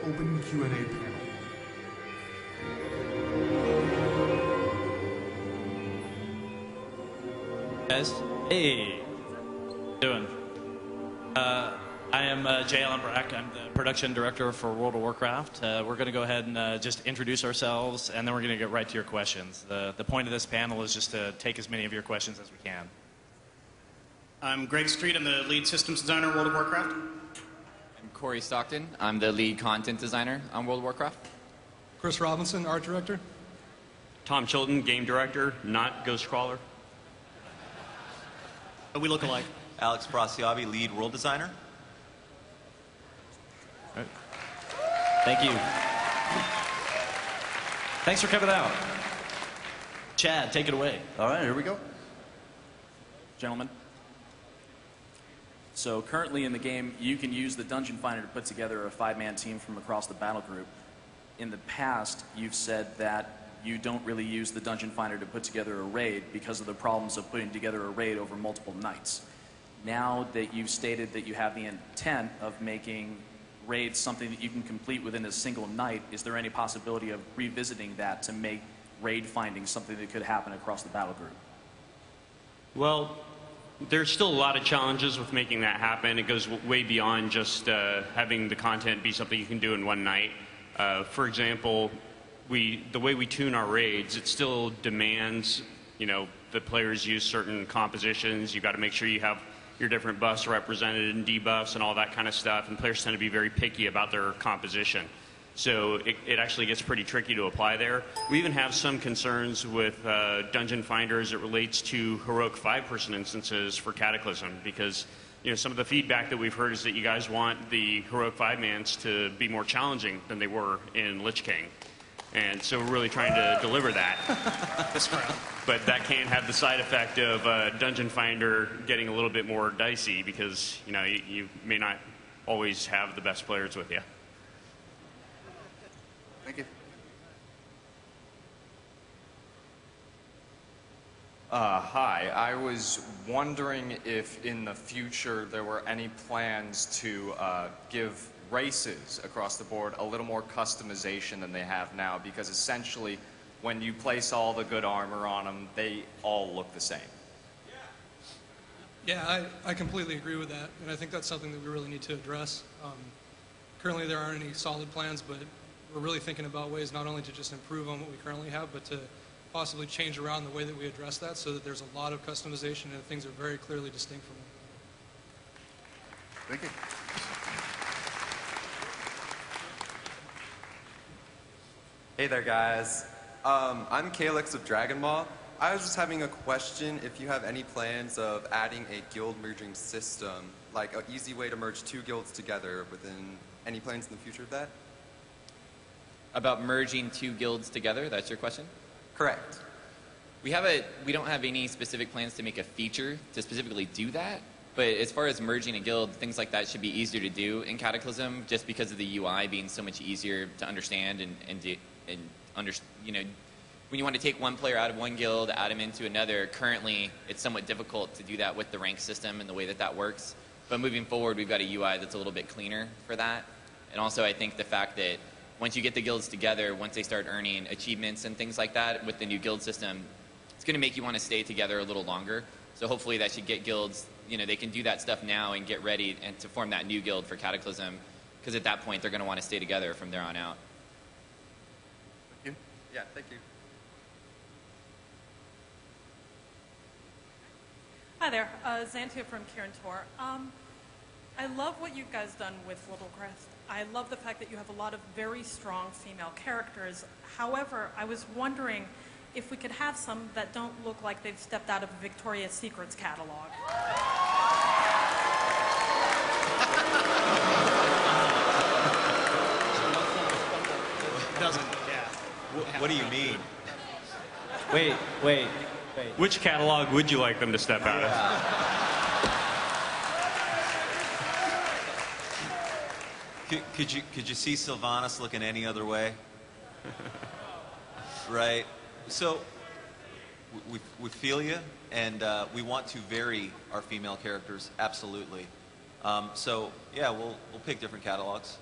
open Q&A panel. Guys, hey, doing? I am Jay Allen Brack. I'm the production director for World of Warcraft. We're going to go ahead and just introduce ourselves, and then we're going to get right to your questions. The point of this panel is just to take as many of your questions as we can. I'm Greg Street. I'm the lead systems designer at World of Warcraft. I'm Corey Stockton. I'm the lead content designer on World of Warcraft. Chris Robinson, art director. Tom Chilton, game director, not Ghostcrawler. We look alike. Alex Brasiabi, lead world designer. All right. Thank you. Thanks for coming out. Chad, take it away. All right, here we go. Gentlemen. So currently in the game, you can use the Dungeon Finder to put together a 5-man team from across the battle group. In the past, you've said that you don't really use the Dungeon Finder to put together a raid because of the problems of putting together a raid over multiple nights. Now that you've stated that you have the intent of making raids something that you can complete within a single night, is there any possibility of revisiting that to make raid finding something that could happen across the battle group? Well, there's still a lot of challenges with making that happen. It goes way beyond just having the content be something you can do in one night. For example, the way we tune our raids, it still demands, the players use certain compositions. You've got to make sure you have your different buffs represented and debuffs and all that kind of stuff, and players tend to be very picky about their composition. So it actually gets pretty tricky to apply there. We even have some concerns with Dungeon Finder as it relates to heroic 5-person instances for Cataclysm, because some of the feedback that we've heard is that you guys want the heroic 5-mans to be more challenging than they were in Lich King. And so we're really trying to deliver that. But that can have the side effect of Dungeon Finder getting a little bit more dicey because you may not always have the best players with you. Thank you. Hi, I was wondering if in the future there were any plans to give races across the board a little more customization than they have now, because essentially when you place all the good armor on them, they all look the same. Yeah, I completely agree with that, and I think that's something that we really need to address. Currently there aren't any solid plans, but we're really thinking about ways not only to just improve on what we currently have, but to possibly change around the way that we address that so that there's a lot of customization and things are very clearly distinct from it. Thank you. Hey there, guys. I'm Calyx of Dragon Maw. I was just having a question if you have any plans of adding a guild merging system, like an easy way to merge 2 guilds together within any plans in the future of that? About merging 2 guilds together, that's your question? Correct. We don't have any specific plans to make a feature to specifically do that, but as far as merging a guild, things like that should be easier to do in Cataclysm just because of the UI being so much easier to understand when you want to take one player out of one guild, add him into another, currently it's somewhat difficult to do that with the rank system and the way that that works. But moving forward, we've got a UI that's a little bit cleaner for that. And also I think the fact that once you get the guilds together, once they start earning achievements and things like that with the new guild system, it's going to make you want to stay together a little longer. So hopefully that should get guilds, they can do that stuff now and get ready and to form that new guild for Cataclysm, because at that point they're going to want to stay together from there on out. Thank you. Yeah, thank you. Hi there, Xantia from Kieran Tor. I love what you guys done with World of Warcraft. I love the fact that you have a lot of very strong female characters. However, I was wondering if we could have some that don't look like they've stepped out of a Victoria's Secrets catalog. Doesn't, yeah. What do you mean? Wait. Which catalog would you like them to step out of? Could you see Sylvanas looking any other way? Right. So we feel you, and we want to vary our female characters, absolutely. So yeah, we'll pick different catalogs.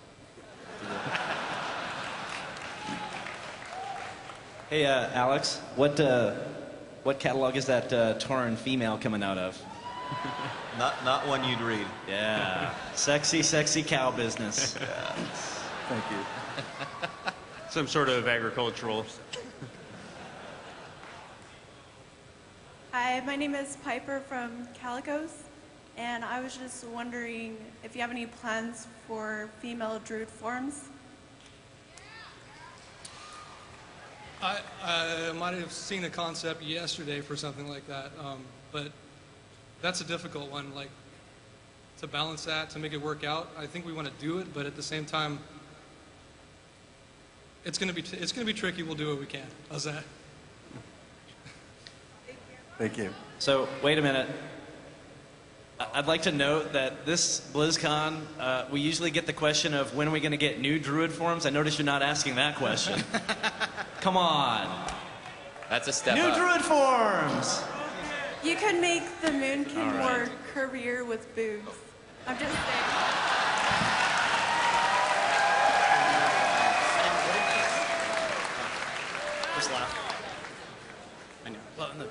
Hey, Alex, what catalog is that Tauren female coming out of? Not one you'd read. Yeah, sexy, sexy cow business. Yeah. Thank you. Some sort of agricultural. Hi, my name is Piper from Calicos, and I was just wondering if you have any plans for female druid forms. I might have seen a concept yesterday for something like that, but that's a difficult one. Like, to balance that, to make it work out. I think we want to do it, but at the same time, it's going to be tricky. We'll do what we can. How's that? Thank you. So, wait a minute. I'd like to note that this BlizzCon, we usually get the question of when are we going to get new druid forms. I notice you're not asking that question. Come on. That's a step New up. druid forms! You could make the Moonkin more curvier with boobs. I'm just saying. Just laugh. I know. Well, no.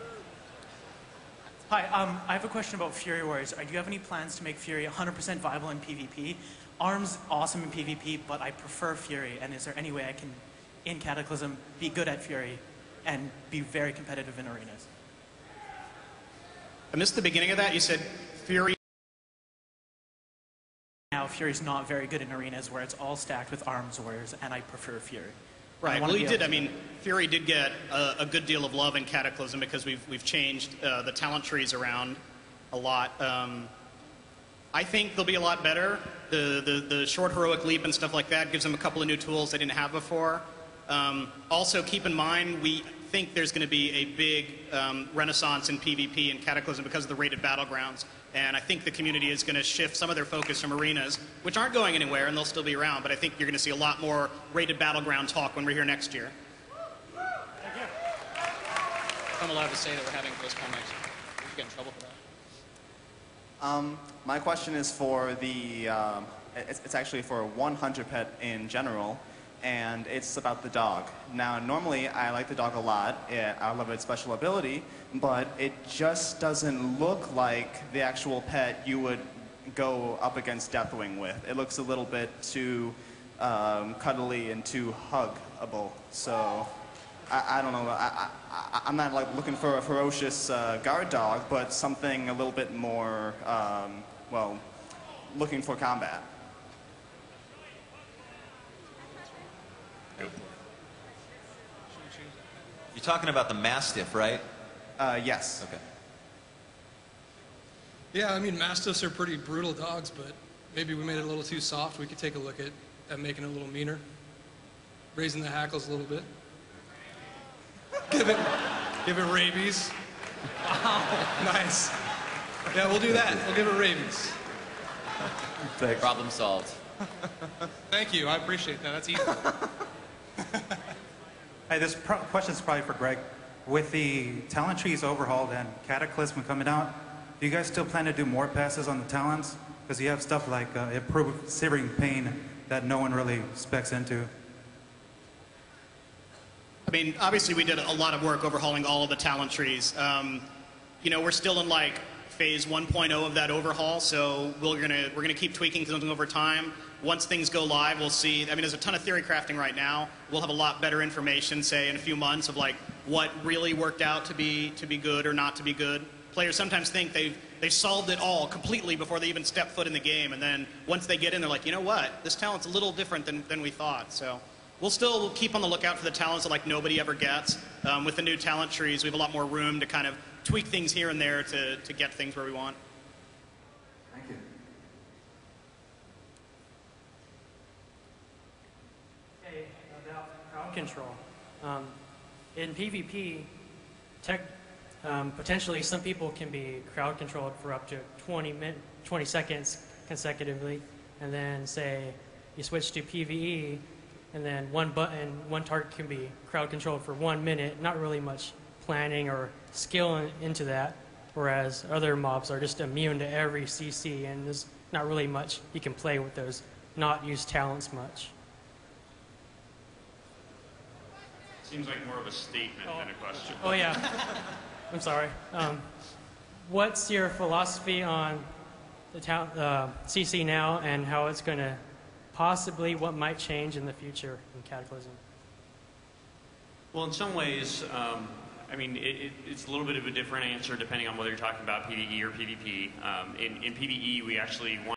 Hi, I have a question about Fury Warriors. Do you have any plans to make Fury 100% viable in PvP? ARM's awesome in PvP, but I prefer Fury, and is there any way I can, in Cataclysm, be good at Fury and be very competitive in arenas? I missed the beginning of that. You said Fury. Now, Fury's not very good in arenas where it's all stacked with ARM's warriors, and I prefer Fury. Right. Well, he did. I mean, Fury did get a good deal of love in Cataclysm because we've changed the talent trees around a lot. I think they'll be a lot better. The short heroic leap and stuff like that gives them a couple of new tools they didn't have before. Also, keep in mind we think there's going to be a big renaissance in PvP and Cataclysm because of the rated battlegrounds. And I think the community is going to shift some of their focus from arenas, which aren't going anywhere, and they'll still be around. But I think you're going to see a lot more rated battleground talk when we're here next year. Thank you. I'm allowed to say that we're having Blizzcon next year. We should get in trouble for that. My question is for the, it's actually for 100 pet in general, and it's about the dog. Now, normally I like the dog a lot. I love its special ability, but it just doesn't look like the actual pet you would go up against Deathwing with. It looks a little bit too cuddly and too huggable. So I don't know. I'm not like looking for a ferocious guard dog, but something a little bit more, well, looking for combat. You're talking about the Mastiff, right? Yes. Okay. Yeah, I mean, Mastiffs are pretty brutal dogs, but maybe we made it a little too soft. We could take a look at making it a little meaner, raising the hackles a little bit. Give it rabies. Wow, nice. Yeah, we'll do that. We'll give it rabies. Thanks. Problem solved. Thank you. I appreciate that. That's easy. Hey, this question is probably for Greg. With the talent trees overhauled and Cataclysm coming out, do you guys still plan to do more passes on the talents? Because you have stuff like improved Searing Pain that no one really specs into. I mean, obviously we did a lot of work overhauling all of the talent trees. You know, we're still in like phase 1.0 of that overhaul, so we're gonna keep tweaking something over time. Once things go live, we'll see. I mean, there's a ton of theory crafting right now. We'll have a lot better information, say, in a few months of like what really worked out to be good or not to be good. Players sometimes think they've solved it all completely before they even step foot in the game, and then once they get in, they're like, you know what? This talent's a little different than we thought. So we'll still keep on the lookout for the talents that like nobody ever gets. With the new talent trees, we have a lot more room to kind of tweak things here and there to get things where we want. Thank you. Okay, about crowd control. In PvP, potentially some people can be crowd controlled for up to 20 seconds consecutively, and then say you switch to PvE, and then one target can be crowd controlled for 1 minute. Not really much planning or skill into that, whereas other mobs are just immune to every CC, and there's not really much you can play with those not used talents much. Seems like more of a statement than a question. Oh yeah, I'm sorry. What's your philosophy on the CC now and how it's going to possibly, what might change in the future in Cataclysm? Well, in some ways, I mean, it's a little bit of a different answer depending on whether you're talking about PvE or PvP. In PvE, we actually want